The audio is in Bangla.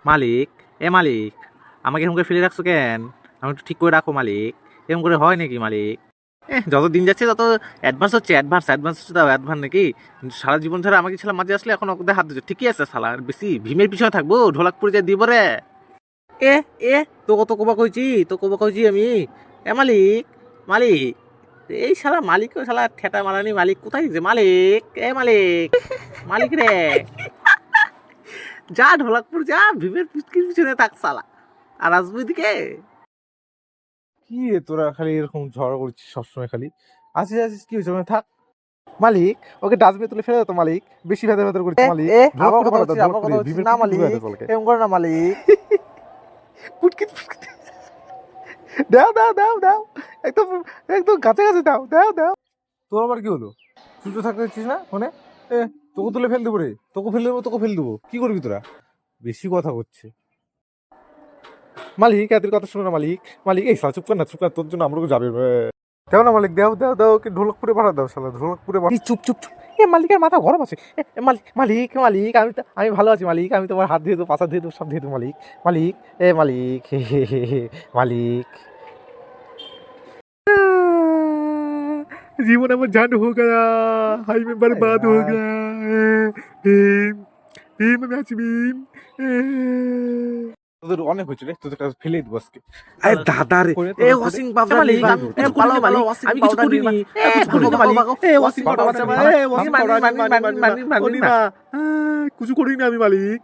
মালিক, এ মালিক, আমাকে এরকম করে ফেলে রাখছো কেন? আমি একটু ঠিক করে রাখো মালিক। এরকম করে হয় নাকি মালিক? যত দিন যাচ্ছে তত অ্যাডভান্স হচ্ছে, অ্যাডভান্স অ্যাডভান্স হচ্ছে, তাও অ্যাডভান্স নাকি? সারা জীবন ধরে আমাকে ছেলে মাঝে আসলে এখন ওদের হাত দিচ্ছে, ঠিকই আছে শালা, বেশি ভীমের পিছনে থাকবো, ঢোলাকপুরে যা দিব রে। এ এ তো কবা কইছি আমি। এ মালিক, মালিক, এই শালা মালিক, ও শালা ঠেটা মারানি মালিক কোথায় যে মালিক, এ মালিক, মালিক রে, যা ঢোলাকপুর যা, ভীমের পিছনে থাক শালা, আর আসবো এদিকে। কি রে তোরা খালি এরকম ঝগড়া করছিস সবসময় খালি? আসিস আসিস, কি হয়েছে? মানে থাক মালিক, ওকে ডাস্টবিনে তুলে ফেলে দাও মালিক, বেশি ভেতর ভেতর করছে মালিক। আবার ঢোলকপুরে কথা পাঠা দাও, হচ্ছে, আবার ঢোলকপুরে কথা হচ্ছে ভীমের না পিটকিট ঢুকাই মালিক, দাও চলকে। এরকম করে না মালিক। পুটকিট পুটকিট দাও দাও দাও দাও, একদম একদম কাছে কাছে দাও দাও দাও। তোর আবার কি হলো? সুস্থ থাকতে দিচ্ছিস না মানে? এ, তোকে তুলে ফেল দেবো রে, তোকে ফেল দেবো, তোকে ফেল দেবো, কি করবি তোরা? বেশি কথা হচ্ছে মালিক, এদের কথা শুনো না মালিক। মালিক, এই শালা চুপ কর না, চুপ কর, তোর জন্য আমরাও যাবে দেও না মালিক, দাও দাও দাও, ওকে ঢোলকপুরে পাঠা দাও শালা, ঢোলকপুরে পাঠা। চুপ চুপ চুপ, এ মালিকের মাথা গরম আছে। মালিক মালিক মালিক, আমি ভালো আছি মালিক, আমি তোমার হাত ধুয়ে দেবো, পাশা ধুয়ে দেবো, সব ধুয়ে দেবো মালিক। মালিক, এ মালিক, হে হে হে হে, মালিক। জীবন আমার ঝান্ড হো গয়া, হাই মে বরবাদ হো গয়া, ভীম, ভীম আমি আছি ভীম। তোদের অনেক হয়েছে রে, তোদের কাছে ফেলে দেবো আজকে। আরে দাদা রে, এ ওয়াশিং পাউডার মালিক, নিবা, আমি কিছু পালাও করিনি মালিক, মালিক, আমি আমি কিছু কিছু করিনি, করিনি, এ ভাগো ভাগো মালিক, ভাগো, এ ওয়াশিং ভাগো পাউডার মালিক, মানি ভাগো মানি মানি মানি মানি মানি মানি মানি মানি। আমি মালিক।